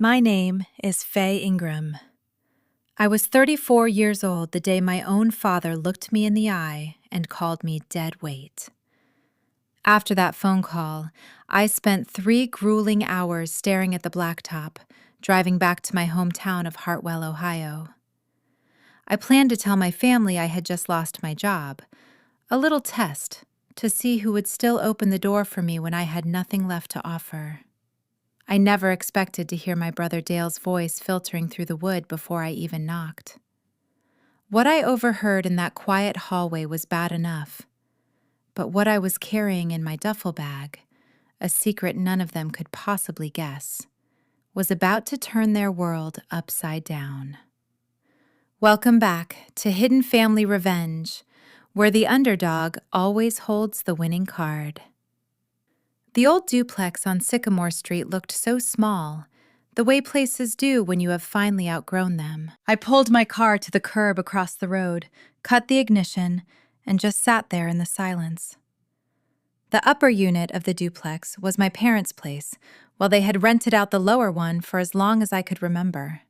My name is Faye Ingram. I was 34 years old the day my own father looked me in the eye and called me dead weight. After that phone call, I spent 3 grueling hours staring at the blacktop, driving back to my hometown of Hartwell, Ohio. I planned to tell my family I had just lost my job, a little test to see who would still open the door for me when I had nothing left to offer. I never expected to hear my brother Dale's voice filtering through the wood before I even knocked. What I overheard in that quiet hallway was bad enough, but what I was carrying in my duffel bag, a secret none of them could possibly guess, was about to turn their world upside down. Welcome back to Hidden Family Revenge, where the underdog always holds the winning card. The old duplex on Sycamore Street looked so small, the way places do when you have finally outgrown them. I pulled my car to the curb across the road, cut the ignition, and just sat there in the silence. The upper unit of the duplex was my parents' place, while they had rented out the lower one for as long as I could remember.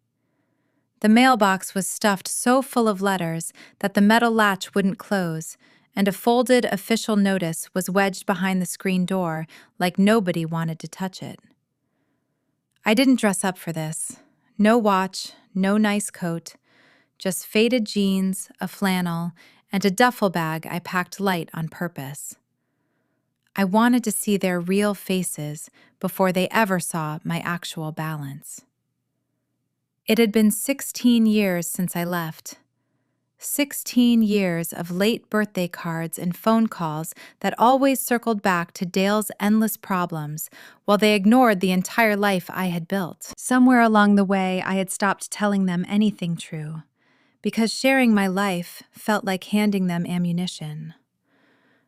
The mailbox was stuffed so full of letters that the metal latch wouldn't close, and a folded official notice was wedged behind the screen door like nobody wanted to touch it. I didn't dress up for this. No watch, no nice coat, just faded jeans, a flannel, and a duffel bag I packed light on purpose. I wanted to see their real faces before they ever saw my actual balance. It had been 16 years since I left. 16 years of late birthday cards and phone calls that always circled back to Dale's endless problems, while they ignored the entire life I had built. Somewhere along the way, I had stopped telling them anything true, because sharing my life felt like handing them ammunition.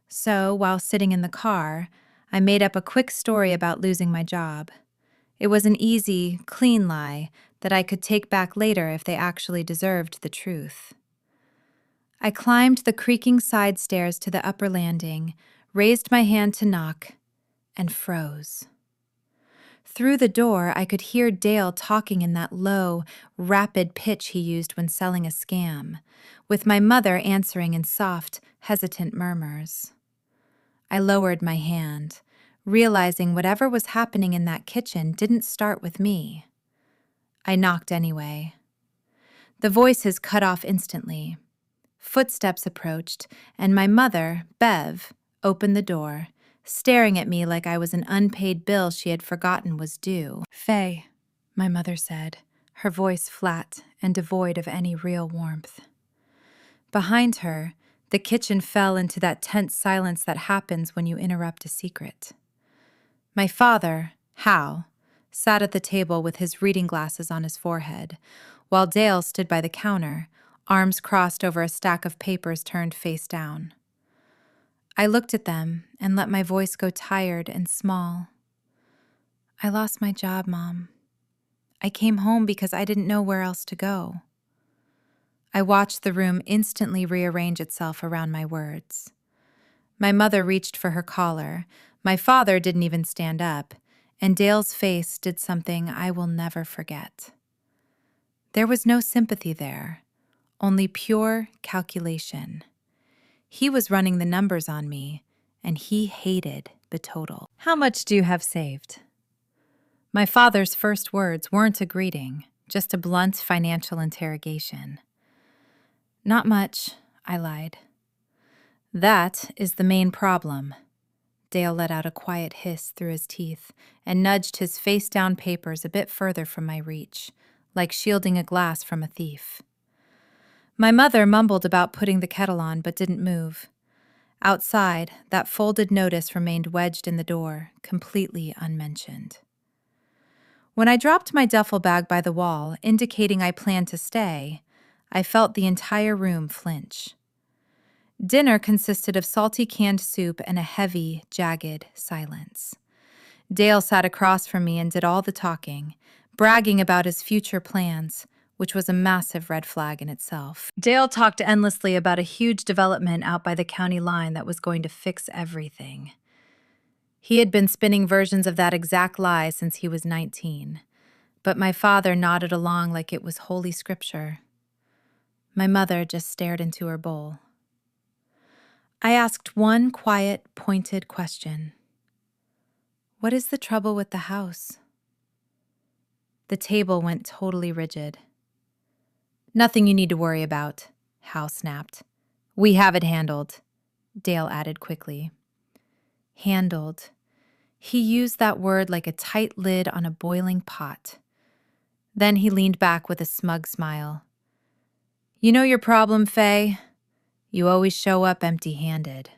So, while sitting in the car, I made up a quick story about losing my job. It was an easy, clean lie that I could take back later if they actually deserved the truth. I climbed the creaking side stairs to the upper landing, raised my hand to knock, and froze. Through the door, I could hear Dale talking in that low, rapid pitch he used when selling a scam, with my mother answering in soft, hesitant murmurs. I lowered my hand, realizing whatever was happening in that kitchen didn't start with me. I knocked anyway. The voices cut off instantly. Footsteps approached, and my mother, Bev, opened the door, staring at me like I was an unpaid bill she had forgotten was due. "Faye," my mother said, her voice flat and devoid of any real warmth. Behind her, the kitchen fell into that tense silence that happens when you interrupt a secret. My father, Hal, sat at the table with his reading glasses on his forehead, while Dale stood by the counter, arms crossed over a stack of papers turned face down. I looked at them and let my voice go tired and small. "I lost my job, Mom. I came home because I didn't know where else to go." I watched the room instantly rearrange itself around my words. My mother reached for her collar, my father didn't even stand up, and Dale's face did something I will never forget. There was no sympathy there. Only pure calculation. He was running the numbers on me, and he hated the total. "How much do you have saved?" My father's first words weren't a greeting, just a blunt financial interrogation. "Not much," I lied. "That is the main problem." Dale let out a quiet hiss through his teeth and nudged his face-down papers a bit further from my reach, like shielding a glass from a thief. My mother mumbled about putting the kettle on but didn't move. Outside, that folded notice remained wedged in the door, completely unmentioned. When I dropped my duffel bag by the wall, indicating I planned to stay, I felt the entire room flinch. Dinner consisted of salty canned soup and a heavy, jagged silence. Dale sat across from me and did all the talking, bragging about his future plans, which was a massive red flag in itself. Dale talked endlessly about a huge development out by the county line that was going to fix everything. He had been spinning versions of that exact lie since he was 19. but my father nodded along like it was holy scripture. My mother just stared into her bowl. I asked one quiet, pointed question. What is the trouble with the house? The table went totally rigid. Nothing you need to worry about, Hal snapped. We have it handled, Dale added quickly. Handled. He used that word like a tight lid on a boiling pot. Then he leaned back with a smug smile. You know your problem, Faye? You always show up empty-handed.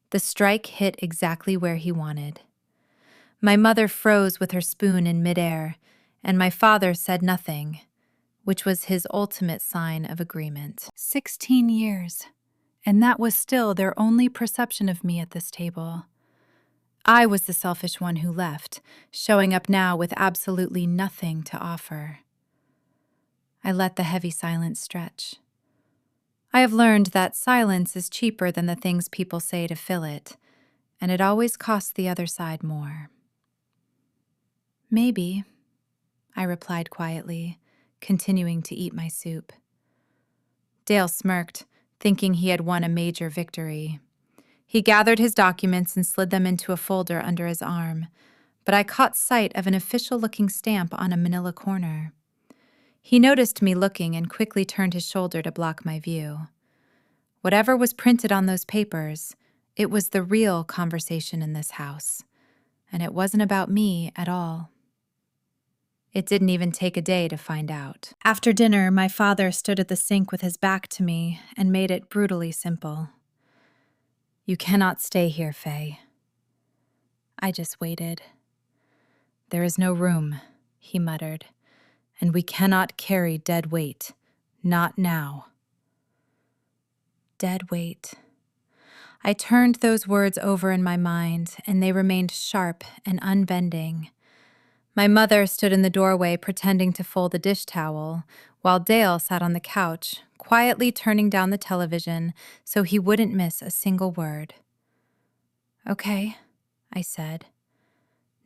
The strike hit exactly where he wanted. My mother froze with her spoon in midair, and my father said nothing, which was his ultimate sign of agreement. 16 years, and that was still their only perception of me at this table. I was the selfish one who left, showing up now with absolutely nothing to offer. I let the heavy silence stretch. I have learned that silence is cheaper than the things people say to fill it, and it always costs the other side more. Maybe, I replied quietly, continuing to eat my soup. Dale smirked, thinking he had won a major victory. He gathered his documents and slid them into a folder under his arm, but I caught sight of an official-looking stamp on a manila corner. He noticed me looking and quickly turned his shoulder to block my view. Whatever was printed on those papers, it was the real conversation in this house, and it wasn't about me at all. It didn't even take a day to find out. After dinner, my father stood at the sink with his back to me and made it brutally simple. You cannot stay here, Faye. I just waited. There is no room, he muttered, and we cannot carry dead weight. Not now. Dead weight. I turned those words over in my mind, and they remained sharp and unbending. My mother stood in the doorway pretending to fold a dish towel, while Dale sat on the couch, quietly turning down the television so he wouldn't miss a single word. Okay, I said.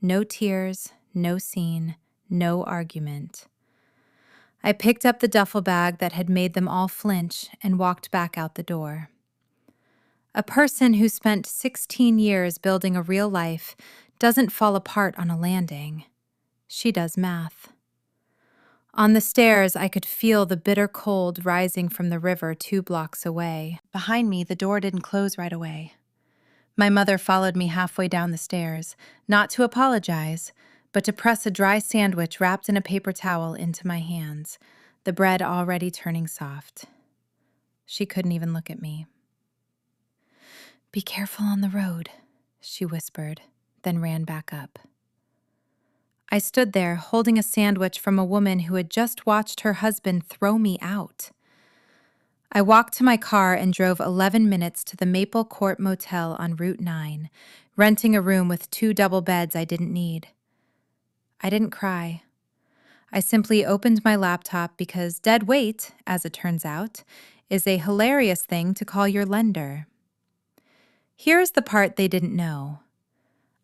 No tears, no scene, no argument. I picked up the duffel bag that had made them all flinch and walked back out the door. A person who spent 16 years building a real life doesn't fall apart on a landing. She does math. On the stairs, I could feel the bitter cold rising from the river 2 blocks away. Behind me, the door didn't close right away. My mother followed me halfway down the stairs, not to apologize, but to press a dry sandwich wrapped in a paper towel into my hands, the bread already turning soft. She couldn't even look at me. Be careful on the road, she whispered, then ran back up. I stood there, holding a sandwich from a woman who had just watched her husband throw me out. I walked to my car and drove 11 minutes to the Maple Court Motel on Route 9, renting a room with 2 double beds I didn't need. I didn't cry. I simply opened my laptop because dead weight, as it turns out, is a hilarious thing to call your lender. Here's the part they didn't know.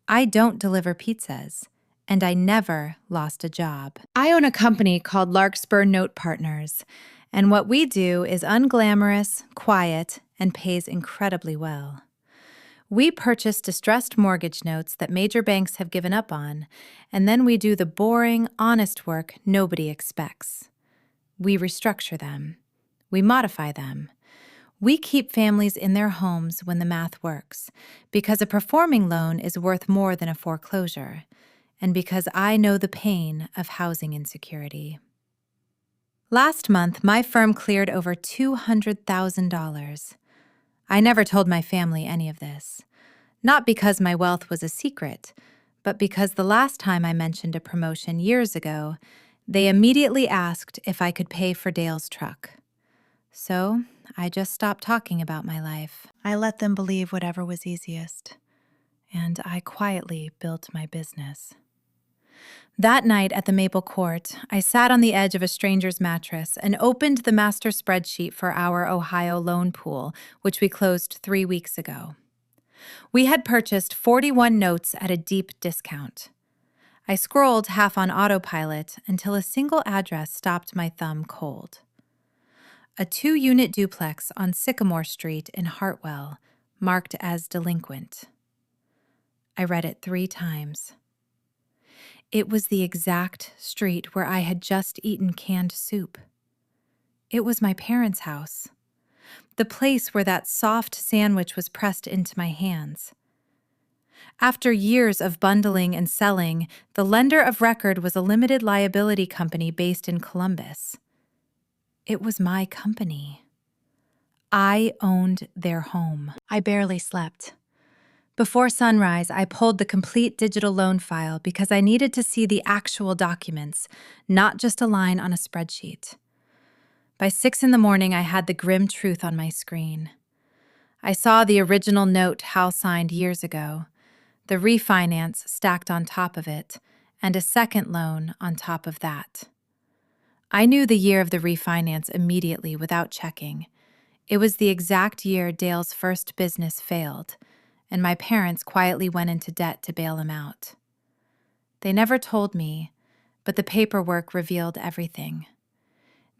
I don't deliver pizzas, and I never lost a job. I own a company called Larkspur Note Partners, and what we do is unglamorous, quiet, and pays incredibly well. We purchase distressed mortgage notes that major banks have given up on, and then we do the boring, honest work nobody expects. We restructure them. We modify them. We keep families in their homes when the math works, because a performing loan is worth more than a foreclosure, and because I know the pain of housing insecurity. Last month, my firm cleared over $200,000. I never told my family any of this. Not because my wealth was a secret, but because the last time I mentioned a promotion years ago, they immediately asked if I could pay for Dale's truck. So I just stopped talking about my life. I let them believe whatever was easiest, and I quietly built my business. That night at the Maple Court, I sat on the edge of a stranger's mattress and opened the master spreadsheet for our Ohio loan pool, which we closed 3 weeks ago. We had purchased 41 notes at a deep discount. I scrolled half on autopilot until a single address stopped my thumb cold. A 2-unit duplex on Sycamore Street in Hartwell, marked as delinquent. I read it 3 times. It was the exact street where I had just eaten canned soup. It was my parents' house, the place where that soft sandwich was pressed into my hands. After years of bundling and selling, the lender of record was a limited liability company based in Columbus. It was my company. I owned their home. I barely slept. Before sunrise, I pulled the complete digital loan file because I needed to see the actual documents, not just a line on a spreadsheet. By 6 a.m, I had the grim truth on my screen. I saw the original note Hal signed years ago, the refinance stacked on top of it, and a second loan on top of that. I knew the year of the refinance immediately without checking. It was the exact year Dale's first business failed, and my parents quietly went into debt to bail him out. They never told me, but the paperwork revealed everything.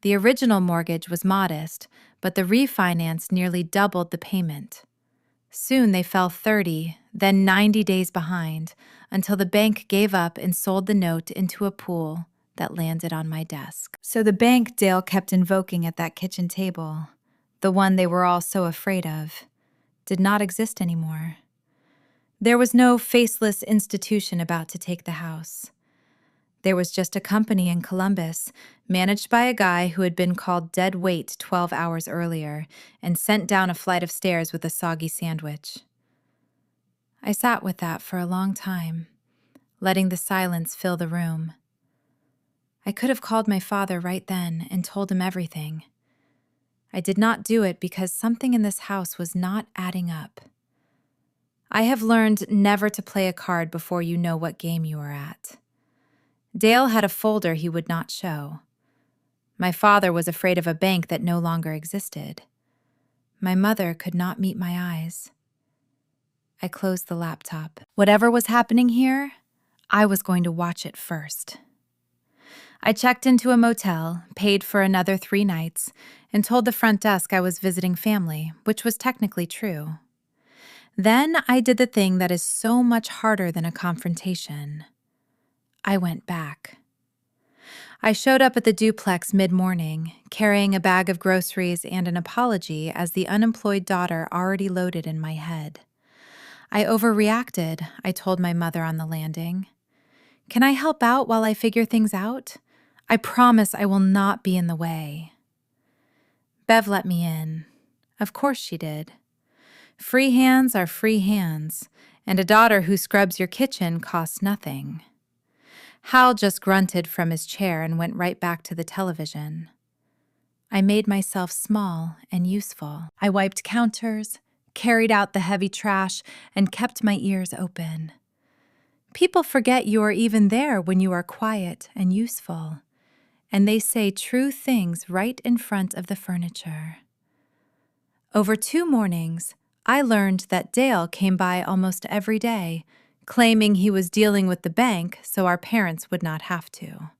The original mortgage was modest, but the refinance nearly doubled the payment. Soon they fell 30, then 90 days behind, until the bank gave up and sold the note into a pool that landed on my desk. So the bank Dale kept invoking at that kitchen table, the one they were all so afraid of, did not exist anymore. There was no faceless institution about to take the house. There was just a company in Columbus, managed by a guy who had been called dead weight 12 hours earlier and sent down a flight of stairs with a soggy sandwich. I sat with that for a long time, letting the silence fill the room. I could have called my father right then and told him everything. I did not do it because something in this house was not adding up. I have learned never to play a card before you know what game you are at. Dale had a folder he would not show. My father was afraid of a bank that no longer existed. My mother could not meet my eyes. I closed the laptop. Whatever was happening here, I was going to watch it first. I checked into a motel, paid for another 3 nights, and told the front desk I was visiting family, which was technically true. Then I did the thing that is so much harder than a confrontation. I went back. I showed up at the duplex mid-morning, carrying a bag of groceries and an apology as the unemployed daughter already loaded in my head. I overreacted, I told my mother on the landing. Can I help out while I figure things out? I promise I will not be in the way. Bev let me in. Of course she did. Free hands are free hands, and a daughter who scrubs your kitchen costs nothing. Hal just grunted from his chair and went right back to the television. I made myself small and useful. I wiped counters, carried out the heavy trash, and kept my ears open. People forget you are even there when you are quiet and useful, and they say true things right in front of the furniture. Over 2 mornings, I learned that Dale came by almost every day, claiming he was dealing with the bank so our parents would not have to.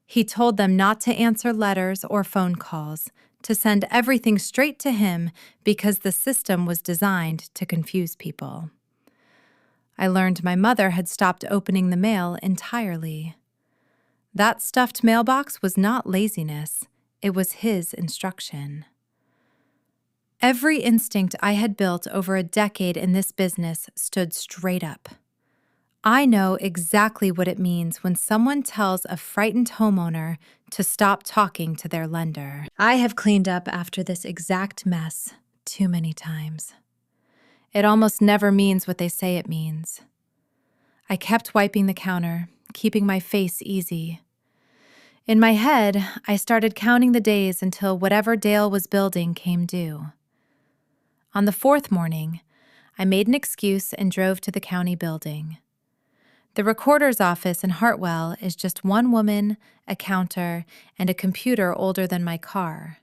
He told them not to answer letters or phone calls, to send everything straight to him because the system was designed to confuse people. I learned my mother had stopped opening the mail entirely. That stuffed mailbox was not laziness, it was his instruction. Every instinct I had built over a decade in this business stood straight up. I know exactly what it means when someone tells a frightened homeowner to stop talking to their lender. I have cleaned up after this exact mess too many times. It almost never means what they say it means. I kept wiping the counter, keeping my face easy. In my head, I started counting the days until whatever Dale was building came due. On the 4th morning, I made an excuse and drove to the county building. The recorder's office in Hartwell is just one woman, a counter, and a computer older than my car.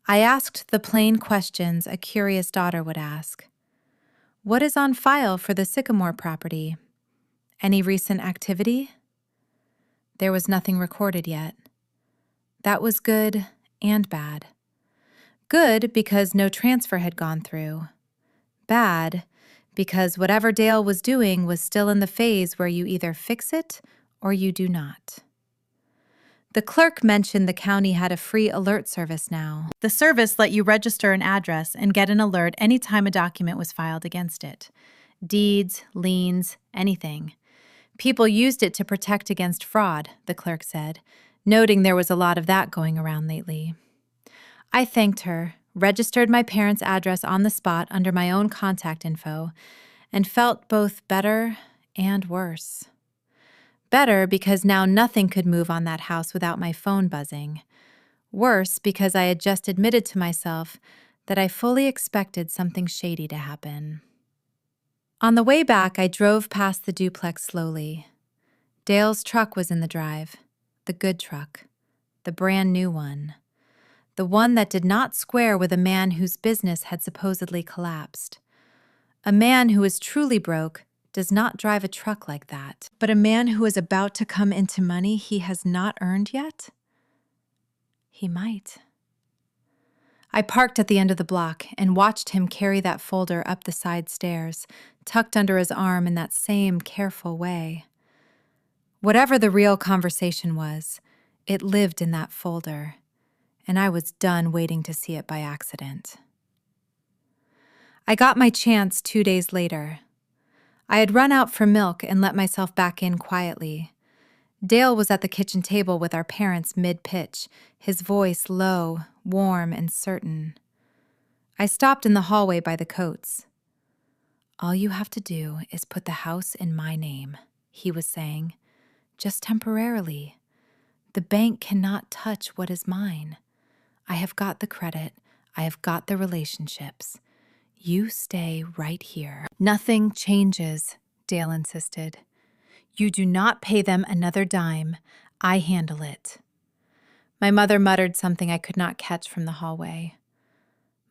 I asked the plain questions a curious daughter would ask. What is on file for the Sycamore property? Any recent activity? There was nothing recorded yet. That was good and bad. Good because no transfer had gone through. Bad because whatever Dale was doing was still in the phase where you either fix it or you do not. The clerk mentioned the county had a free alert service now. The service let you register an address and get an alert anytime a document was filed against it. Deeds, liens, anything. People used it to protect against fraud, the clerk said, noting there was a lot of that going around lately. I thanked her, registered my parents' address on the spot under my own contact info, and felt both better and worse. Better because now nothing could move on that house without my phone buzzing. Worse because I had just admitted to myself that I fully expected something shady to happen. On the way back, I drove past the duplex slowly. Dale's truck was in the drive, the good truck, the brand new one. The one that did not square with a man whose business had supposedly collapsed. A man who is truly broke does not drive a truck like that. But a man who is about to come into money he has not earned yet? He might. I parked at the end of the block and watched him carry that folder up the side stairs, tucked under his arm in that same careful way. Whatever the real conversation was, it lived in that folder, and I was done waiting to see it by accident. I got my chance 2 days later. I had run out for milk and let myself back in quietly. Dale was at the kitchen table with our parents mid-pitch, his voice low, warm, and certain. I stopped in the hallway by the coats. "All you have to do is put the house in my name," he was saying. "Just temporarily. The bank cannot touch what is mine. I have got the credit. I have got the relationships. You stay right here." "Nothing changes," Dale insisted. "You do not pay them another dime. I handle it." My mother muttered something I could not catch from the hallway.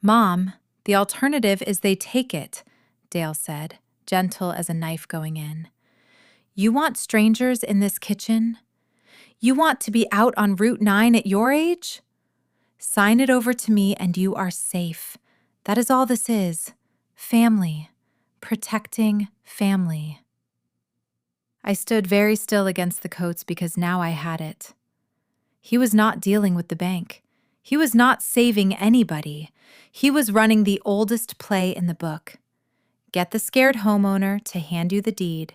"Mom, the alternative is they take it," Dale said, gentle as a knife going in. "You want strangers in this kitchen? You want to be out on Route 9 at your age? Sign it over to me and you are safe. That is all this is. Family. Protecting family." I stood very still against the coats because now I had it. He was not dealing with the bank. He was not saving anybody. He was running the oldest play in the book. Get the scared homeowner to hand you the deed.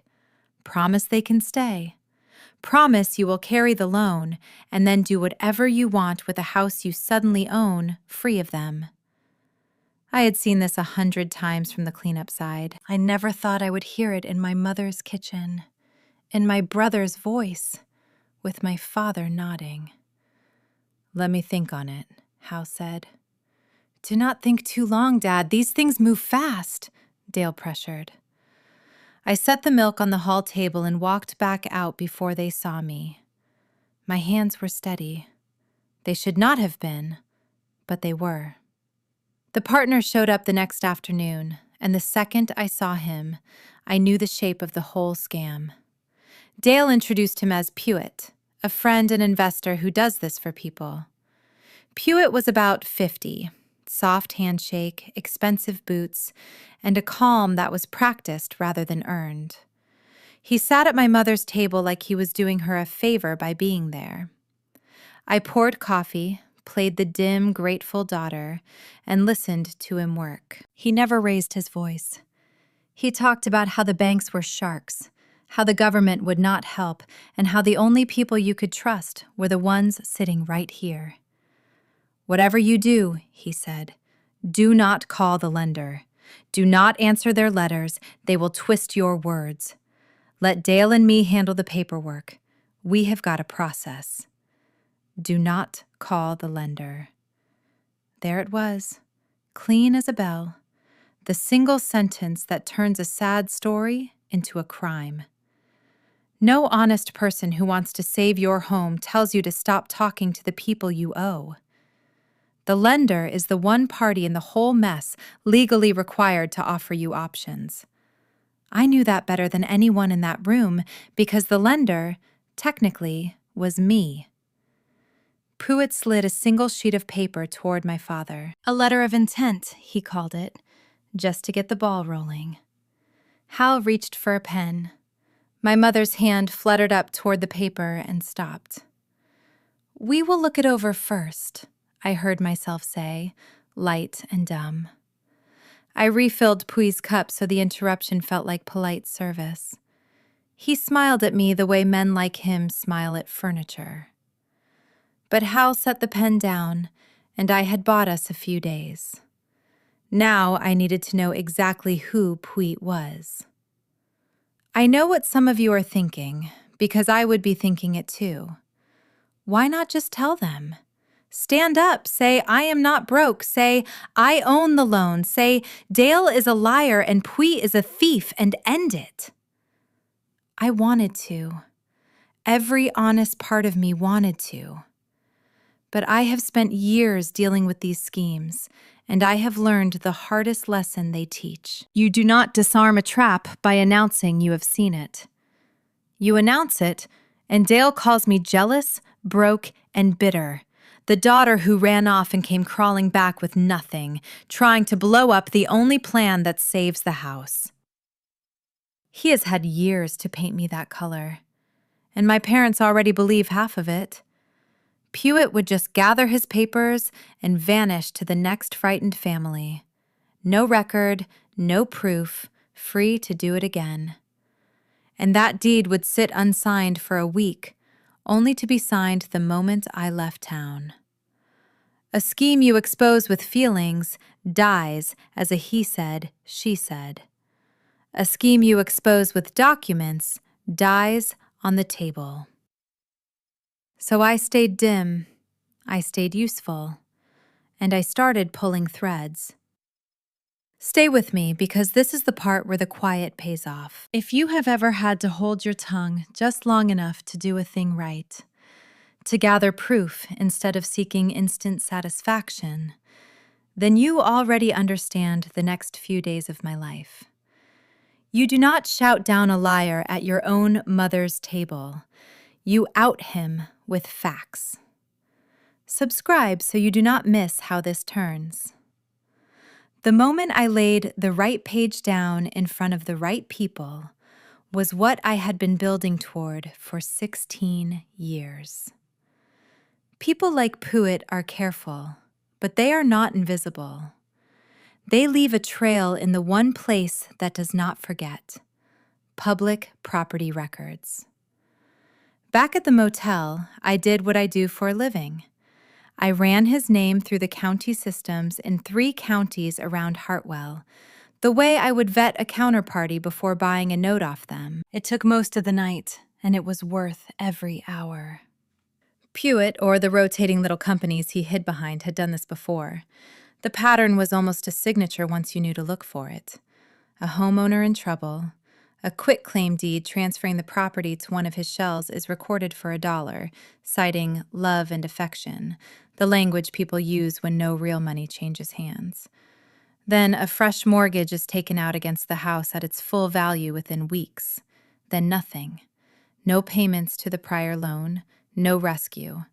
Promise they can stay. Promise you will carry the loan and then do whatever you want with a house you suddenly own, free of them. I had seen this 100 times from the cleanup side. I never thought I would hear it in my mother's kitchen, in my brother's voice, with my father nodding. "Let me think on it," Hal said. "Do not think too long, Dad. These things move fast," Dale pressured. I set the milk on the hall table and walked back out before they saw me. My hands were steady. They should not have been, but they were. The partner showed up the next afternoon, and the second I saw him, I knew the shape of the whole scam. Dale introduced him as Pewitt, a friend and investor who does this for people. Pewitt was about 50, soft handshake, expensive boots, and a calm that was practiced rather than earned. He sat at my mother's table like he was doing her a favor by being there. I poured coffee, played the dim, grateful daughter, and listened to him work. He never raised his voice. He talked about how the banks were sharks, how the government would not help, and how the only people you could trust were the ones sitting right here. "Whatever you do," he said, "do not call the lender. Do not answer their letters. They will twist your words. Let Dale and me handle the paperwork. We have got a process. Do not call the lender." There it was, clean as a bell, the single sentence that turns a sad story into a crime. No honest person who wants to save your home tells you to stop talking to the people you owe. The lender is the one party in the whole mess legally required to offer you options. I knew that better than anyone in that room because the lender, technically, was me. Pruitt slid a single sheet of paper toward my father. A letter of intent, he called it, just to get the ball rolling. Hal reached for a pen. My mother's hand fluttered up toward the paper and stopped. "We will look it over first," I heard myself say, light and dumb. I refilled Pui's cup so the interruption felt like polite service. He smiled at me the way men like him smile at furniture. But Hal set the pen down, and I had bought us a few days. Now I needed to know exactly who Pui was. I know what some of you are thinking, because I would be thinking it too. Why not just tell them? Stand up, say, "I am not broke," say, "I own the loan," say, "Dale is a liar and Pui is a thief," and end it. I wanted to. Every honest part of me wanted to. But I have spent years dealing with these schemes, and I have learned the hardest lesson they teach. You do not disarm a trap by announcing you have seen it. You announce it, and Dale calls me jealous, broke, and bitter. The daughter who ran off and came crawling back with nothing, trying to blow up the only plan that saves the house. He has had years to paint me that color, and my parents already believe half of it. Pruitt would just gather his papers and vanish to the next frightened family. No record, no proof, free to do it again. And that deed would sit unsigned for a week, only to be signed the moment I left town. A scheme you expose with feelings dies as a he said, she said. A scheme you expose with documents dies on the table. So I stayed dim, I stayed useful, and I started pulling threads. Stay with me because this is the part where the quiet pays off. If you have ever had to hold your tongue just long enough to do a thing right, to gather proof instead of seeking instant satisfaction, then you already understand the next few days of my life. You do not shout down a liar at your own mother's table. You out him with facts. Subscribe so you do not miss how this turns. The moment I laid the right page down in front of the right people was what I had been building toward for 16 years. People like Pruitt are careful, but they are not invisible. They leave a trail in the one place that does not forget: public property records. Back at the motel, I did what I do for a living. I ran his name through the county systems in 3 counties around Hartwell, the way I would vet a counterparty before buying a note off them. It took most of the night, and it was worth every hour. Pruitt, or the rotating little companies he hid behind, had done this before. The pattern was almost a signature once you knew to look for it. A homeowner in trouble. A quitclaim deed transferring the property to one of his shells is recorded for $1, citing love and affection, the language people use when no real money changes hands. Then a fresh mortgage is taken out against the house at its full value within weeks. Then nothing. No payments to the prior loan, no rescue.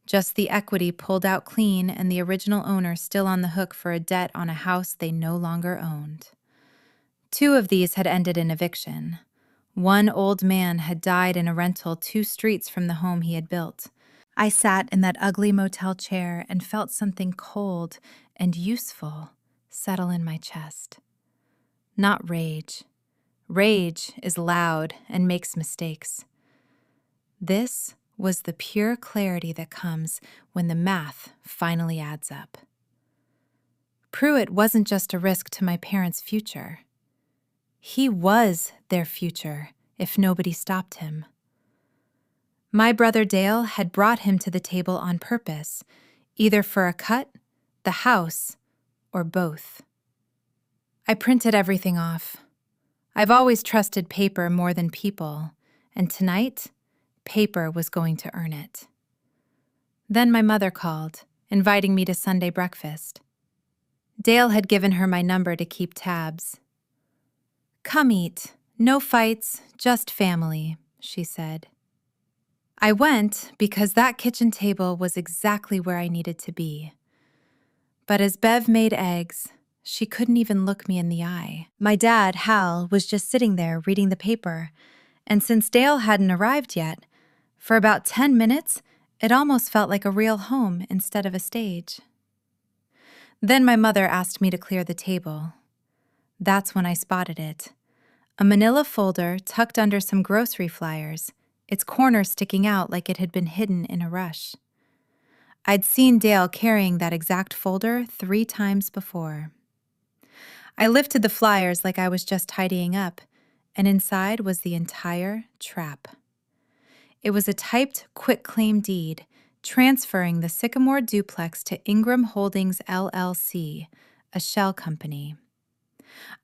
Just the equity pulled out clean and the original owner still on the hook for a debt on a house they no longer owned. 2 of these had ended in eviction. One old man had died in a rental 2 streets from the home he had built. I sat in that ugly motel chair and felt something cold and useful settle in my chest. Not rage. Rage is loud and makes mistakes. This was the pure clarity that comes when the math finally adds up. Pruitt wasn't just a risk to my parents' future. He was their future if nobody stopped him. My brother Dale had brought him to the table on purpose, either for a cut, the house, or both. I printed everything off. I've always trusted paper more than people, and tonight, paper was going to earn it. Then my mother called, inviting me to Sunday breakfast. Dale had given her my number to keep tabs. "Come eat. No fights, just family," she said. I went because that kitchen table was exactly where I needed to be. But as Bev made eggs, she couldn't even look me in the eye. My dad, Hal, was just sitting there reading the paper, and since Dale hadn't arrived yet, for about 10 minutes, it almost felt like a real home instead of a stage. Then my mother asked me to clear the table. That's when I spotted it. A manila folder tucked under some grocery flyers, its corner sticking out like it had been hidden in a rush. I'd seen Dale carrying that exact folder 3 times before. I lifted the flyers like I was just tidying up, and inside was the entire trap. It was a typed quitclaim deed transferring the Sycamore duplex to Ingram Holdings LLC, a shell company.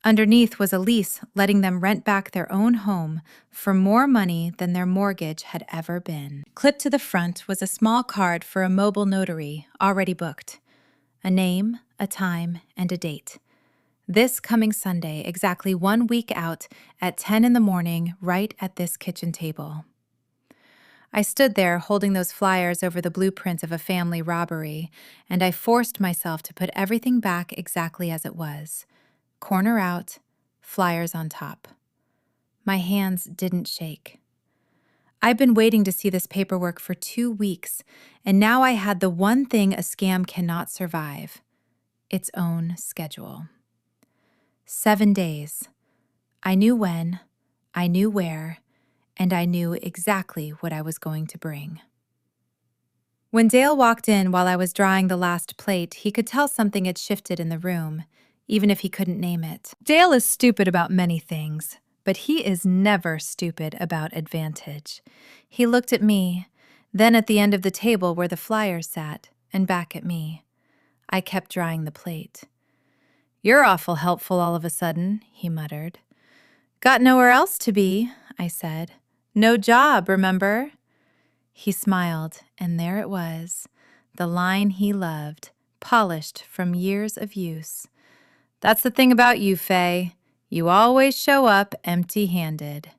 Underneath was a lease letting them rent back their own home for more money than their mortgage had ever been. Clipped to the front was a small card for a mobile notary, already booked. A name, a time, and a date. This coming Sunday, exactly 1 week out, at 10 in the morning, right at this kitchen table. I stood there holding those flyers over the blueprint of a family robbery, and I forced myself to put everything back exactly as it was. Corner out, flyers on top. My hands didn't shake. I'd been waiting to see this paperwork for 2 weeks, and now I had the one thing a scam cannot survive: its own schedule. 7 days. I knew when, I knew where, and I knew exactly what I was going to bring. When Dale walked in while I was drying the last plate, he could tell something had shifted in the room, even if he couldn't name it. Dale is stupid about many things, but he is never stupid about advantage. He looked at me, then at the end of the table where the flyers sat, and back at me. I kept drying the plate. "You're awful helpful all of a sudden," he muttered. "Got nowhere else to be," I said. "No job, remember?" He smiled, and there it was, the line he loved, polished from years of use. "That's the thing about you, Faye. You always show up empty-handed."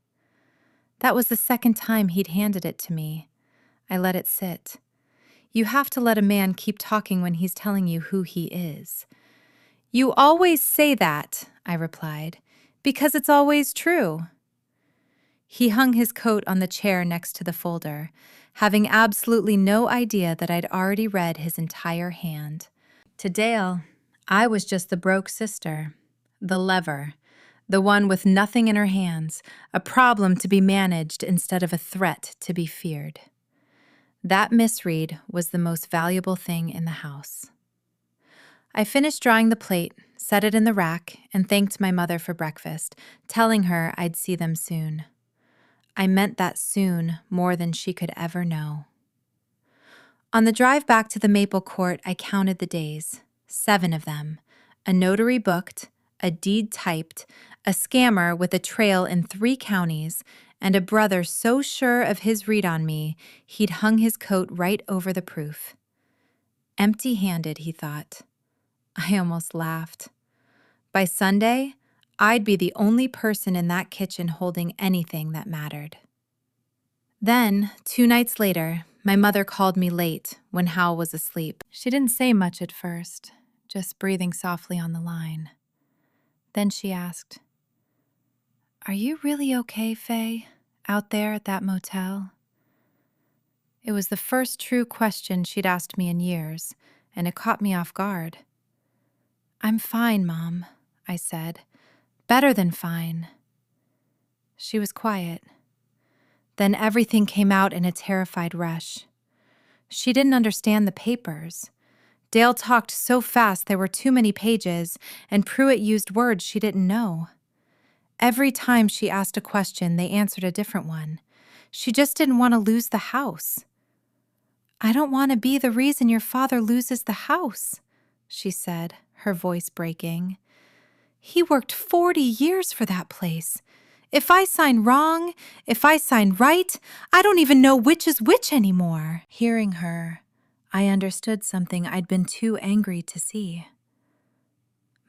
That was the second time he'd handed it to me. I let it sit. You have to let a man keep talking when he's telling you who he is. "You always say that," I replied, "because it's always true." He hung his coat on the chair next to the folder, having absolutely no idea that I'd already read his entire hand. To Dale, I was just the broke sister, the lever, the one with nothing in her hands, a problem to be managed instead of a threat to be feared. That misread was the most valuable thing in the house. I finished drying the plate, set it in the rack, and thanked my mother for breakfast, telling her I'd see them soon. I meant that soon more than she could ever know. On the drive back to the Maple Court, I counted the days, 7 of them, a notary booked, a deed typed, a scammer with a trail in 3 counties, and a brother so sure of his read on me, he'd hung his coat right over the proof. Empty-handed, he thought. I almost laughed. By Sunday, I'd be the only person in that kitchen holding anything that mattered. Then, 2 nights later, my mother called me late when Hal was asleep. She didn't say much at first, just breathing softly on the line. Then she asked, "Are you really okay, Faye, out there at that motel?" It was the first true question she'd asked me in years, and it caught me off guard. "I'm fine, Mom," I said. "Better than fine." She was quiet. Then everything came out in a terrified rush. She didn't understand the papers. Dale talked so fast there were too many pages, and Pruitt used words she didn't know. Every time she asked a question, they answered a different one. She just didn't want to lose the house. "I don't want to be the reason your father loses the house," she said, her voice breaking. "He worked 40 years for that place. If I sign wrong, if I sign right, I don't even know which is which anymore." Hearing her, I understood something I'd been too angry to see.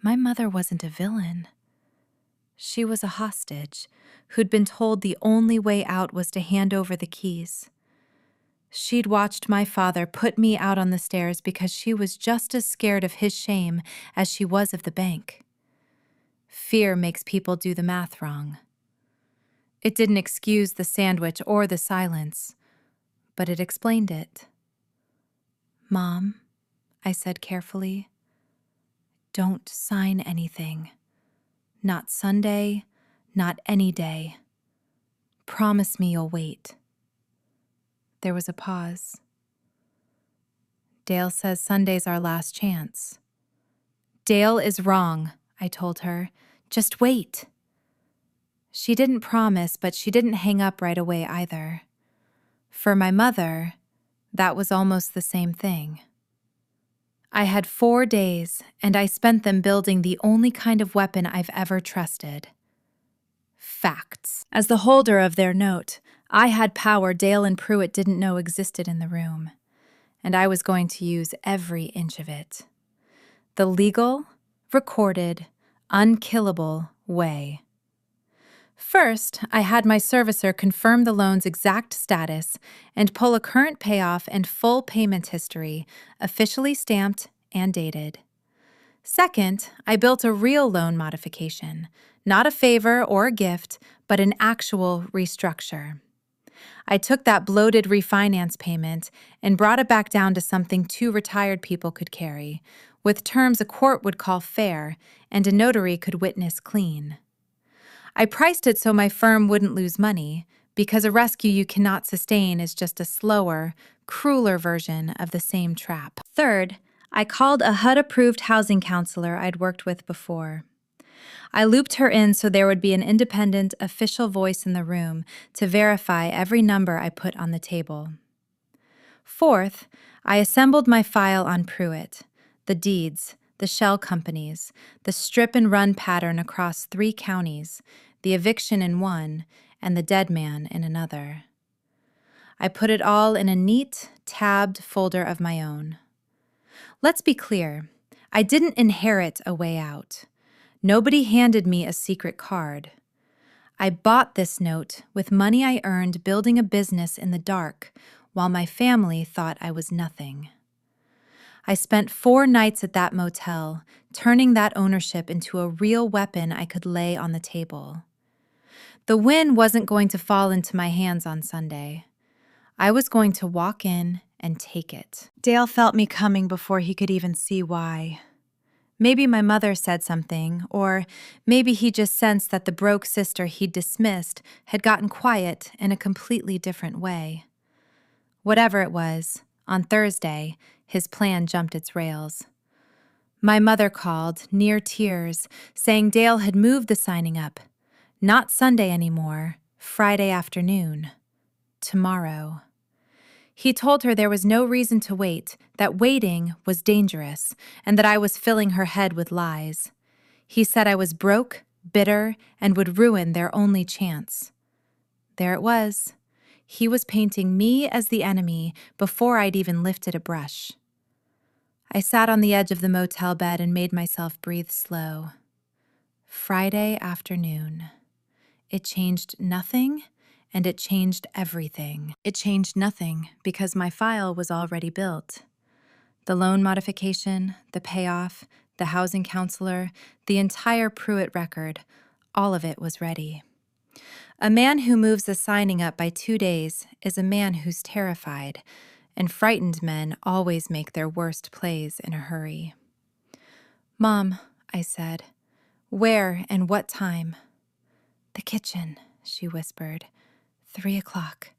My mother wasn't a villain. She was a hostage who'd been told the only way out was to hand over the keys. She'd watched my father put me out on the stairs because she was just as scared of his shame as she was of the bank. Fear makes people do the math wrong. It didn't excuse the sandwich or the silence, but it explained it. "Mom," I said carefully, "don't sign anything. Not Sunday, not any day. Promise me you'll wait." There was a pause. "Dale says Sunday's our last chance." "Dale is wrong," I told her. "Just wait." She didn't promise, but she didn't hang up right away either. For my mother, that was almost the same thing. I had 4 days, and I spent them building the only kind of weapon I've ever trusted: facts. As the holder of their note, I had power Dale and Pruitt didn't know existed in the room, and I was going to use every inch of it. The legal, recorded, unkillable way. First, I had my servicer confirm the loan's exact status and pull a current payoff and full payment history, officially stamped and dated. Second, I built a real loan modification, not a favor or a gift, but an actual restructure. I took that bloated refinance payment and brought it back down to something 2 retired people could carry, with terms a court would call fair and a notary could witness clean. I priced it so my firm wouldn't lose money, because a rescue you cannot sustain is just a slower, crueler version of the same trap. Third, I called a HUD-approved housing counselor I'd worked with before. I looped her in so there would be an independent, official voice in the room to verify every number I put on the table. Fourth, I assembled my file on Pruitt, the deeds, the shell companies, the strip-and-run pattern across 3 counties, the eviction in one, and the dead man in another. I put it all in a neat, tabbed folder of my own. Let's be clear, I didn't inherit a way out. Nobody handed me a secret card. I bought this note with money I earned building a business in the dark, while my family thought I was nothing. I spent 4 nights at that motel, turning that ownership into a real weapon I could lay on the table. The win wasn't going to fall into my hands on Sunday. I was going to walk in and take it. Dale felt me coming before he could even see why. Maybe my mother said something, or maybe he just sensed that the broke sister he'd dismissed had gotten quiet in a completely different way. Whatever it was, on Thursday, his plan jumped its rails. My mother called, near tears, saying Dale had moved the signing up. Not Sunday anymore, Friday afternoon. Tomorrow. He told her there was no reason to wait, that waiting was dangerous, and that I was filling her head with lies. He said I was broke, bitter, and would ruin their only chance. There it was. He was painting me as the enemy before I'd even lifted a brush. I sat on the edge of the motel bed and made myself breathe slow. Friday afternoon. It changed nothing, and it changed everything. It changed nothing because my file was already built. The loan modification, the payoff, the housing counselor, the entire Pruitt record, all of it was ready. A man who moves the signing up by 2 days is a man who's terrified, and frightened men always make their worst plays in a hurry. "Mom," I said, "where and what time?" "The kitchen," she whispered. 3 o'clock.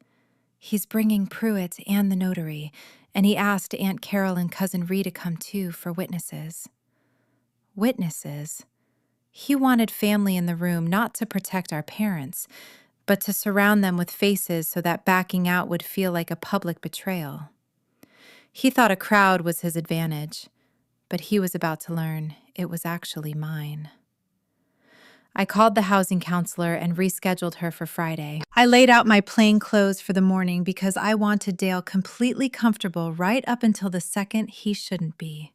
He's bringing Pruitt and the notary, and he asked Aunt Carol and Cousin Ree to come too for witnesses. Witnesses? He wanted family in the room not to protect our parents, but to surround them with faces so that backing out would feel like a public betrayal. He thought a crowd was his advantage, but he was about to learn it was actually mine. I called the housing counselor and rescheduled her for Friday. I laid out my plain clothes for the morning because I wanted Dale completely comfortable right up until the second he shouldn't be.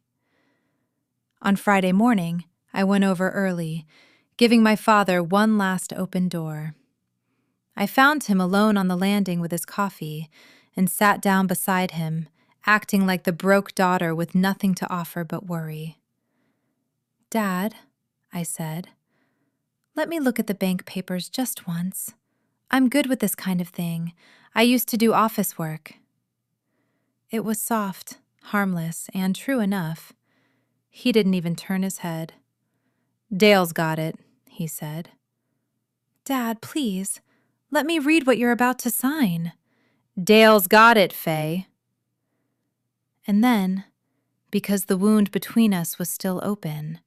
On Friday morning, I went over early, giving my father one last open door. I found him alone on the landing with his coffee and sat down beside him, acting like the broke daughter with nothing to offer but worry. "Dad," I said, "let me look at the bank papers just once. I'm good with this kind of thing. I used to do office work." It was soft, harmless, and true enough. He didn't even turn his head. "Dale's got it," he said. "Dad, please, let me read what you're about to sign." "Dale's got it, Faye." And then, because the wound between us was still open,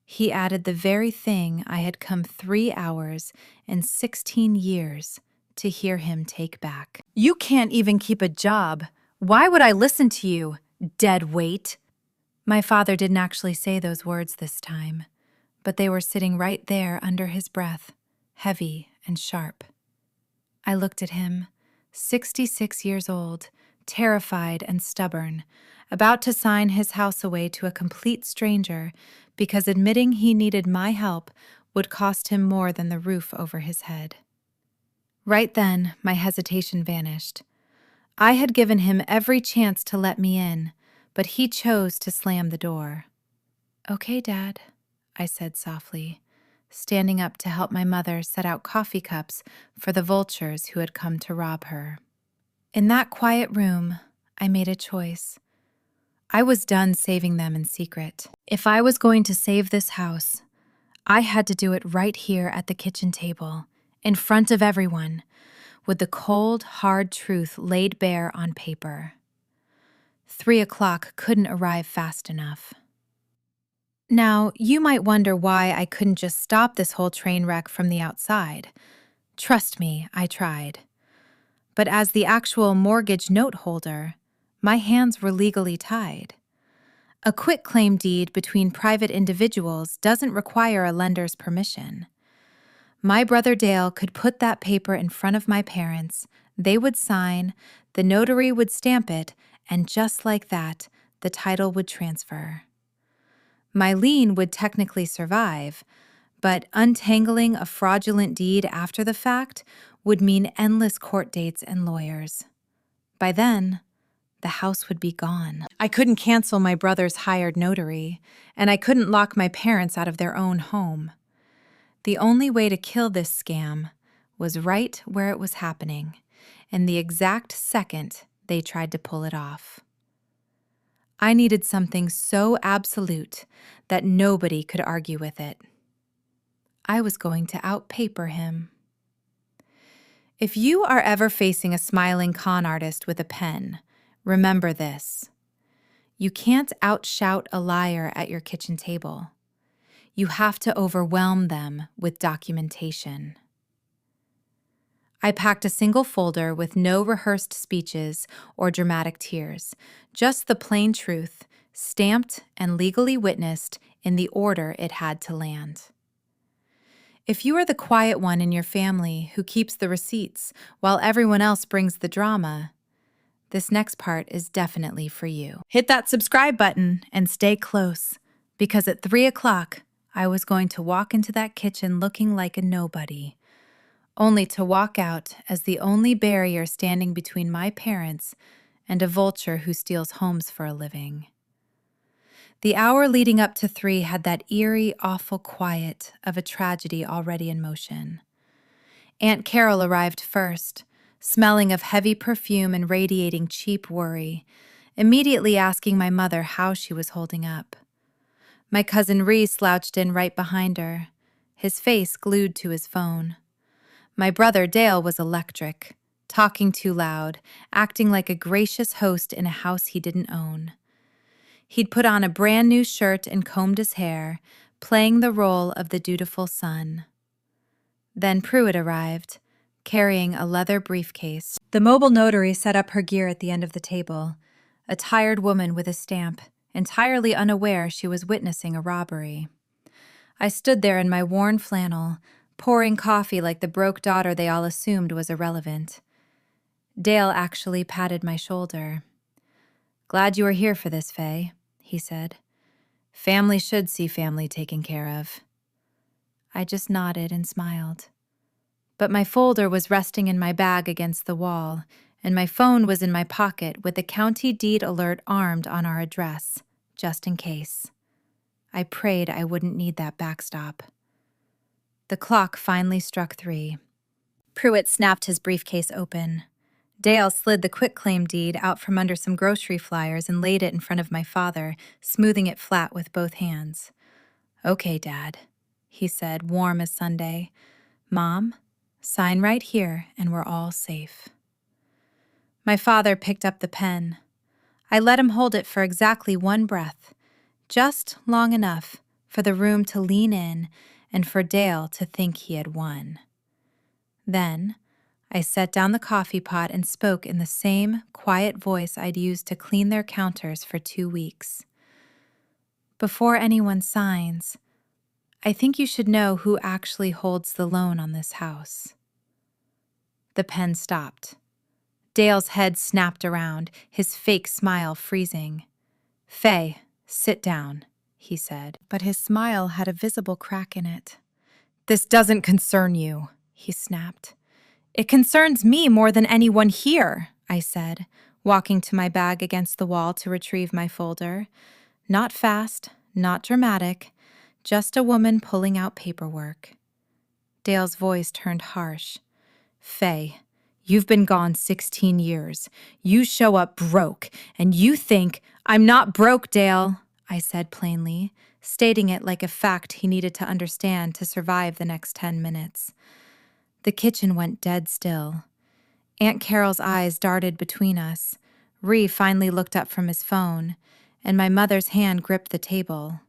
he added the very thing I had come 3 hours and 16 years to hear him take back. "You can't even keep a job. Why would I listen to you, dead weight?" My father didn't actually say those words this time, but they were sitting right there under his breath, heavy and sharp. I looked at him, 66 years old, terrified and stubborn, about to sign his house away to a complete stranger because admitting he needed my help would cost him more than the roof over his head. Right then, my hesitation vanished. I had given him every chance to let me in, but he chose to slam the door. "Okay, Dad," I said softly, standing up to help my mother set out coffee cups for the vultures who had come to rob her. In that quiet room, I made a choice. I was done saving them in secret. If I was going to save this house, I had to do it right here at the kitchen table, in front of everyone, with the cold, hard truth laid bare on paper. 3 o'clock couldn't arrive fast enough. Now, you might wonder why I couldn't just stop this whole train wreck from the outside. Trust me, I tried. But as the actual mortgage note holder, my hands were legally tied. A quitclaim deed between private individuals doesn't require a lender's permission. My brother Dale could put that paper in front of my parents, they would sign, the notary would stamp it, and just like that, the title would transfer. My lien would technically survive, but untangling a fraudulent deed after the fact would mean endless court dates and lawyers. By then, the house would be gone. I couldn't cancel my brother's hired notary, and I couldn't lock my parents out of their own home. The only way to kill this scam was right where it was happening, and the exact second they tried to pull it off. I needed something so absolute that nobody could argue with it. I was going to outpaper him. If you are ever facing a smiling con artist with a pen, remember this. You can't outshout a liar at your kitchen table. You have to overwhelm them with documentation. I packed a single folder with no rehearsed speeches or dramatic tears, just the plain truth, stamped and legally witnessed in the order it had to land. If you are the quiet one in your family who keeps the receipts while everyone else brings the drama, this next part is definitely for you. Hit that subscribe button and stay close, because at 3 o'clock, I was going to walk into that kitchen looking like a nobody, only to walk out as the only barrier standing between my parents and a vulture who steals homes for a living. The hour leading up to 3 had that eerie, awful quiet of a tragedy already in motion. Aunt Carol arrived first, smelling of heavy perfume and radiating cheap worry, immediately asking my mother how she was holding up. My cousin Ree slouched in right behind her, his face glued to his phone. My brother Dale was electric, talking too loud, acting like a gracious host in a house he didn't own. He'd put on a brand new shirt and combed his hair, playing the role of the dutiful son. Then Pruitt arrived, carrying a leather briefcase. The mobile notary set up her gear at the end of the table, a tired woman with a stamp, entirely unaware she was witnessing a robbery. I stood there in my worn flannel, pouring coffee like the broke daughter they all assumed was irrelevant. Dale actually patted my shoulder. "Glad you are here for this, Faye," he said. "Family should see family taken care of." I just nodded and smiled. But my folder was resting in my bag against the wall, and my phone was in my pocket with the county deed alert armed on our address, just in case. I prayed I wouldn't need that backstop. The clock finally struck 3. Pruitt snapped his briefcase open. Dale slid the quitclaim deed out from under some grocery flyers and laid it in front of my father, smoothing it flat with both hands. "Okay, Dad," he said, warm as Sunday. "Mom, sign right here and we're all safe." My father picked up the pen. I let him hold it for exactly 1 breath, just long enough for the room to lean in and for Dale to think he had won. Then, I set down the coffee pot and spoke in the same quiet voice I'd used to clean their counters for 2 weeks. "Before anyone signs, I think you should know who actually holds the loan on this house." The pen stopped. Dale's head snapped around, his fake smile freezing. "Faye, sit down," he said, but his smile had a visible crack in it. "This doesn't concern you," he snapped. "It concerns me more than anyone here," I said, walking to my bag against the wall to retrieve my folder. Not fast, not dramatic, just a woman pulling out paperwork. Dale's voice turned harsh. "Faye, you've been gone 16 years. You show up broke, and you think—" "I'm not broke, Dale," I said plainly, stating it like a fact he needed to understand to survive the next 10 minutes. The kitchen went dead still. Aunt Carol's eyes darted between us. Ree finally looked up from his phone, and my mother's hand gripped the table.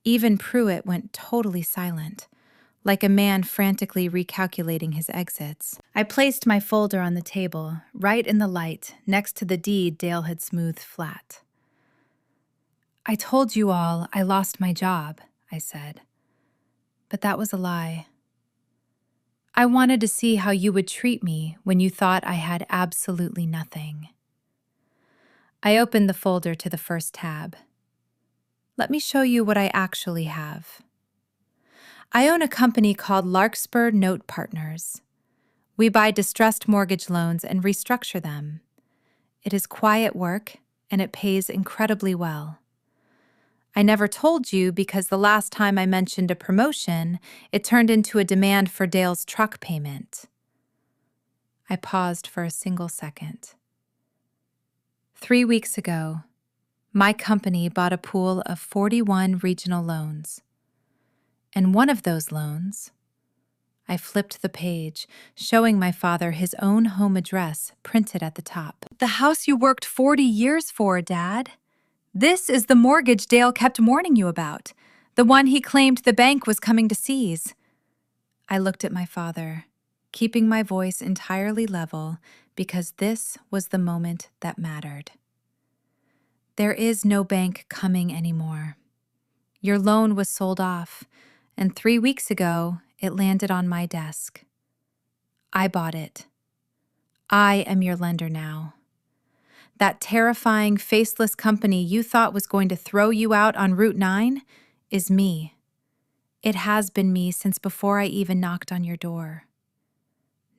Even Pruitt went totally silent, like a man frantically recalculating his exits. I placed my folder on the table, right in the light, next to the deed Dale had smoothed flat. "I told you all I lost my job," I said. But that was a lie. I wanted to see how you would treat me when you thought I had absolutely nothing. I opened the folder to the first tab. Let me show you what I actually have. I own a company called Larkspur Note Partners. We buy distressed mortgage loans and restructure them. It is quiet work, and it pays incredibly well. I never told you because the last time I mentioned a promotion, it turned into a demand for Dale's truck payment. I paused for a single second. 3 weeks ago, my company bought a pool of 41 regional loans. And one of those loans, I flipped the page, showing my father his own home address printed at the top. "The house you worked 40 years for, Dad. This is the mortgage Dale kept warning you about, the one he claimed the bank was coming to seize." I looked at my father, keeping my voice entirely level because this was the moment that mattered. "There is no bank coming anymore. Your loan was sold off, and 3 weeks ago, it landed on my desk. I bought it. I am your lender now. That terrifying, faceless company you thought was going to throw you out on Route 9 is me. It has been me since before I even knocked on your door."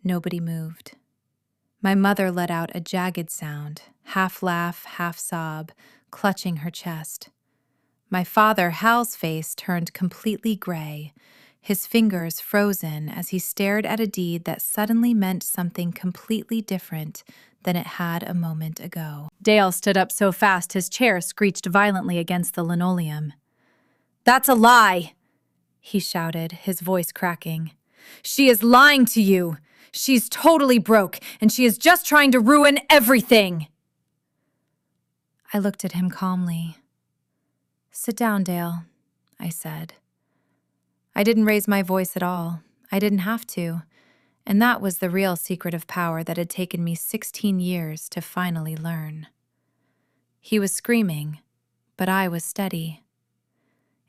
Nobody moved. My mother let out a jagged sound, half laugh, half sob, clutching her chest. My father, Hal's face turned completely gray, his fingers frozen as he stared at a deed that suddenly meant something completely different than it had a moment ago. Dale stood up so fast his chair screeched violently against the linoleum. "That's a lie!" he shouted, his voice cracking. "She is lying to you! She's totally broke, and she is just trying to ruin everything!" I looked at him calmly. "Sit down, Dale," I said. I didn't raise my voice at all. I didn't have to. And that was the real secret of power that had taken me 16 years to finally learn. He was screaming, but I was steady.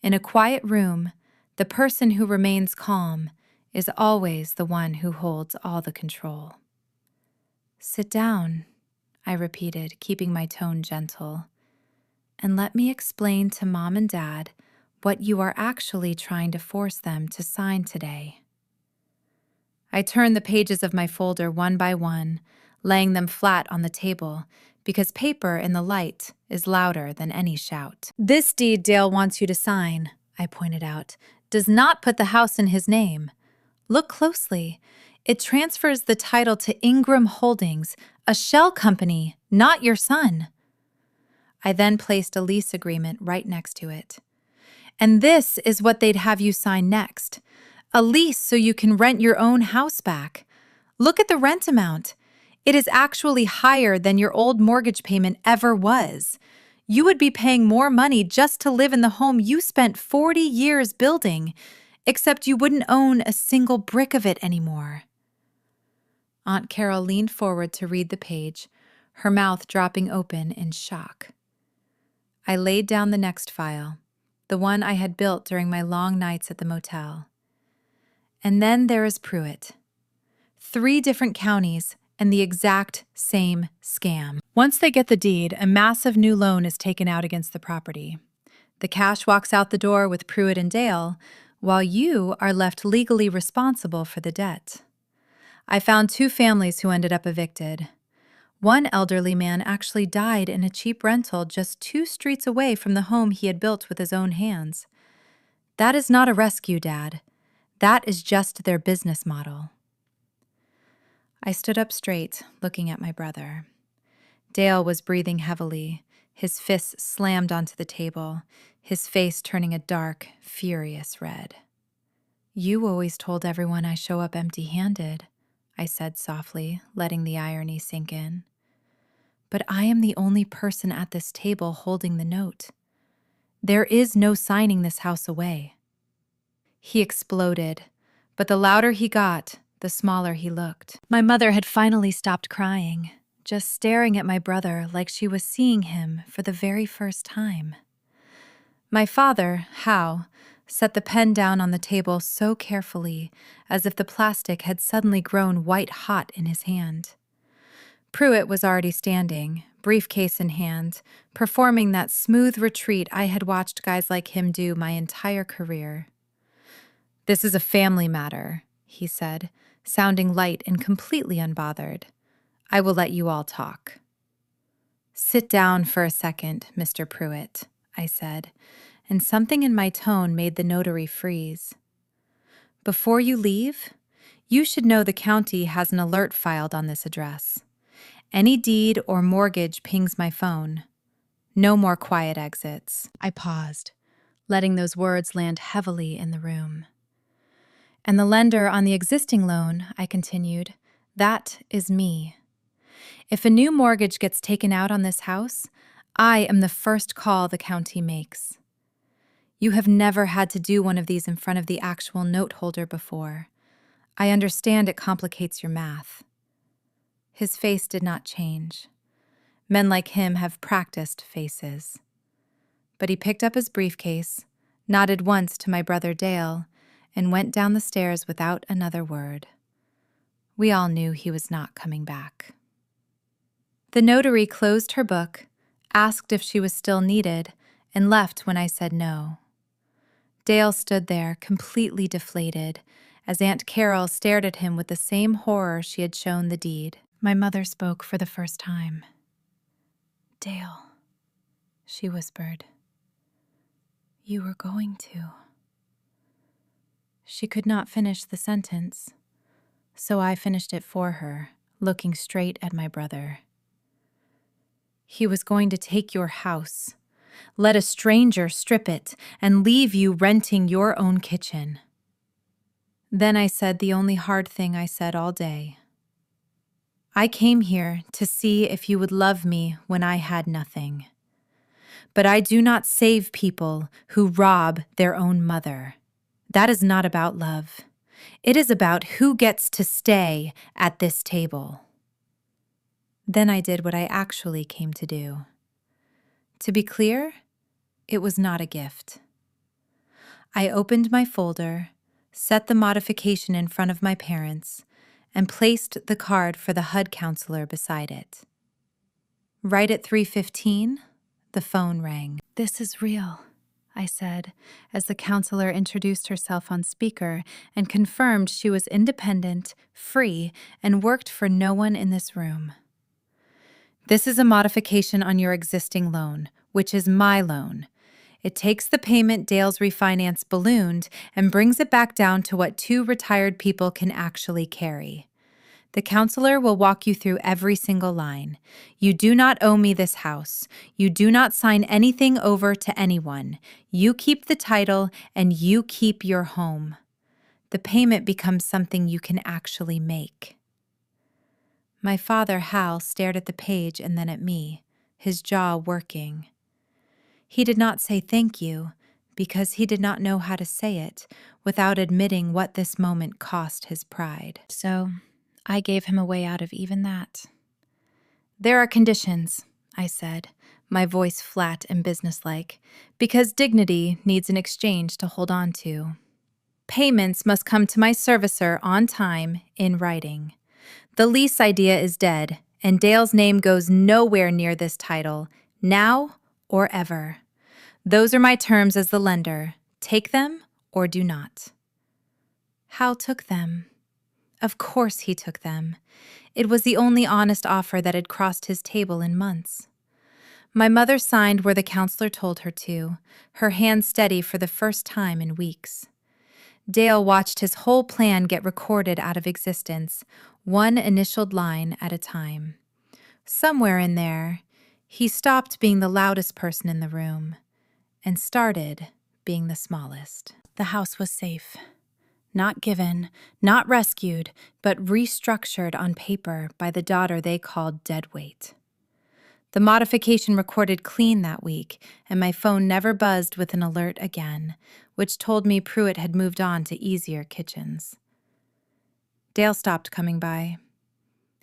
In a quiet room, the person who remains calm is always the one who holds all the control. "Sit down," I repeated, keeping my tone gentle. "And let me explain to Mom and Dad what you are actually trying to force them to sign today. I turned the pages of my folder one by one, laying them flat on the table, because paper in the light is louder than any shout. This deed Dale wants you to sign, I pointed out, does not put the house in his name. Look closely. It transfers the title to Ingram Holdings, a shell company, not your son. I then placed a lease agreement right next to it. And this is what they'd have you sign next. A lease so you can rent your own house back. Look at the rent amount. It is actually higher than your old mortgage payment ever was. You would be paying more money just to live in the home you spent 40 years building, except you wouldn't own a single brick of it anymore. Aunt Carol leaned forward to read the page, her mouth dropping open in shock. I laid down the next file, the one I had built during my long nights at the motel. And then there is Pruitt. 3 different counties and the exact same scam. Once they get the deed, a massive new loan is taken out against the property. The cash walks out the door with Pruitt and Dale, while you are left legally responsible for the debt. I found 2 families who ended up evicted. One elderly man actually died in a cheap rental just 2 streets away from the home he had built with his own hands. That is not a rescue, Dad. That is just their business model. I stood up straight, looking at my brother. Dale was breathing heavily, his fists slammed onto the table, his face turning a dark, furious red. You always told everyone I show up empty-handed, I said softly, letting the irony sink in. But I am the only person at this table holding the note. There is no signing this house away. He exploded, but the louder he got, the smaller he looked. My mother had finally stopped crying, just staring at my brother like she was seeing him for the very first time. My father, Hal, set the pen down on the table so carefully, as if the plastic had suddenly grown white-hot in his hand. Pruitt was already standing, briefcase in hand, performing that smooth retreat I had watched guys like him do my entire career. "This is a family matter," he said, sounding light and completely unbothered. "I will let you all talk." "Sit down for a second, Mr. Pruitt," I said, and something in my tone made the notary freeze. "Before you leave, you should know the county has an alert filed on this address. Any deed or mortgage pings my phone. No more quiet exits." I paused, letting those words land heavily in the room. "And the lender on the existing loan," I continued, "that is me. If a new mortgage gets taken out on this house, I am the first call the county makes. You have never had to do one of these in front of the actual note holder before. I understand it complicates your math." His face did not change. Men like him have practiced faces. But he picked up his briefcase, nodded once to my brother Dale, and went down the stairs without another word. We all knew he was not coming back. The notary closed her book, asked if she was still needed, and left when I said no. Dale stood there, completely deflated, as Aunt Carol stared at him with the same horror she had shown the deed. My mother spoke for the first time. "Dale," she whispered, "you were going to." She could not finish the sentence, so I finished it for her, looking straight at my brother. "He was going to take your house, let a stranger strip it, and leave you renting your own kitchen." Then I said the only hard thing I said all day. "I came here to see if you would love me when I had nothing. But I do not save people who rob their own mother. That is not about love. It is about who gets to stay at this table." Then I did what I actually came to do. To be clear, it was not a gift. I opened my folder, set the modification in front of my parents, and placed the card for the HUD counselor beside it. Right at 3:15, the phone rang. "This is real," I said, as the counselor introduced herself on speaker and confirmed she was independent, free, and worked for no one in this room. This is a modification on your existing loan, which is my loan. It takes the payment Dale's refinance ballooned and brings it back down to what two retired people can actually carry. The counselor will walk you through every single line. You do not owe me this house. You do not sign anything over to anyone. You keep the title and you keep your home. The payment becomes something you can actually make. My father, Hal, stared at the page and then at me, his jaw working. He did not say thank you, because he did not know how to say it without admitting what this moment cost his pride. So I gave him a way out of even that. There are conditions, I said, my voice flat and businesslike, because dignity needs an exchange to hold on to. Payments must come to my servicer on time in writing. The lease idea is dead, and Dale's name goes nowhere near this title, now or ever. Those are my terms as the lender. Take them or do not. Hal took them. Of course he took them. It was the only honest offer that had crossed his table in months. My mother signed where the counselor told her to, her hand steady for the first time in weeks. Dale watched his whole plan get recorded out of existence, one initialed line at a time. Somewhere in there, he stopped being the loudest person in the room and started being the smallest. The house was safe. Not given, not rescued, but restructured on paper by the daughter they called deadweight. The modification recorded clean that week, and my phone never buzzed with an alert again, which told me Pruitt had moved on to easier kitchens. Dale stopped coming by.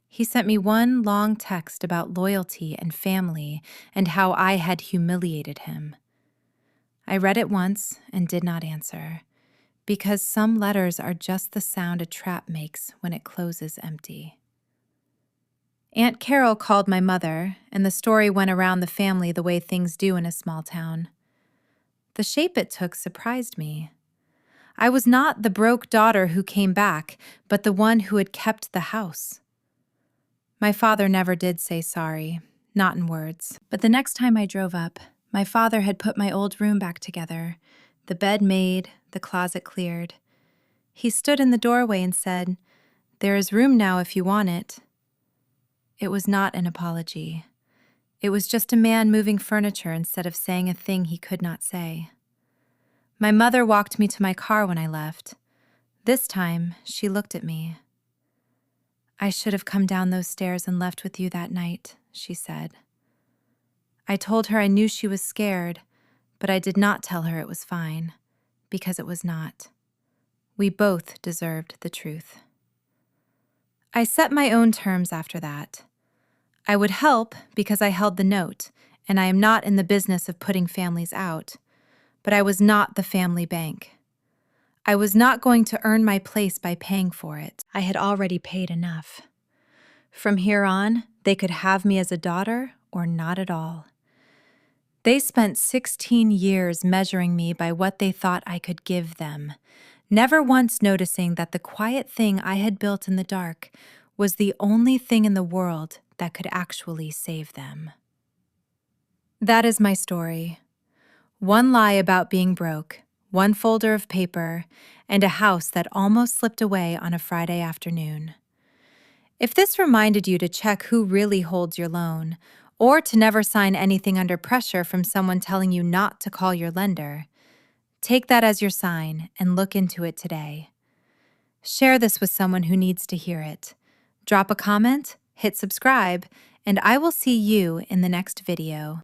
He sent me one long text about loyalty and family and how I had humiliated him. I read it once and did not answer, because some letters are just the sound a trap makes when it closes empty. Aunt Carol called my mother, and the story went around the family the way things do in a small town. The shape it took surprised me. I was not the broke daughter who came back, but the one who had kept the house. My father never did say sorry, not in words. But the next time I drove up, my father had put my old room back together, the bed made, the closet cleared. He stood in the doorway and said, "There is room now if you want it." It was not an apology. It was just a man moving furniture instead of saying a thing he could not say. My mother walked me to my car when I left. This time, she looked at me. "I should have come down those stairs and left with you that night," she said. I told her I knew she was scared, but I did not tell her it was fine, because it was not. We both deserved the truth. I set my own terms after that. I would help because I held the note, and I am not in the business of putting families out, but I was not the family bank. I was not going to earn my place by paying for it. I had already paid enough. From here on, they could have me as a daughter or not at all. They spent 16 years measuring me by what they thought I could give them, never once noticing that the quiet thing I had built in the dark was the only thing in the world that could actually save them. That is my story. One lie about being broke, one folder of paper, and a house that almost slipped away on a Friday afternoon. If this reminded you to check who really holds your loan, or to never sign anything under pressure from someone telling you not to call your lender, take that as your sign and look into it today. Share this with someone who needs to hear it. Drop a comment, hit subscribe, and I will see you in the next video.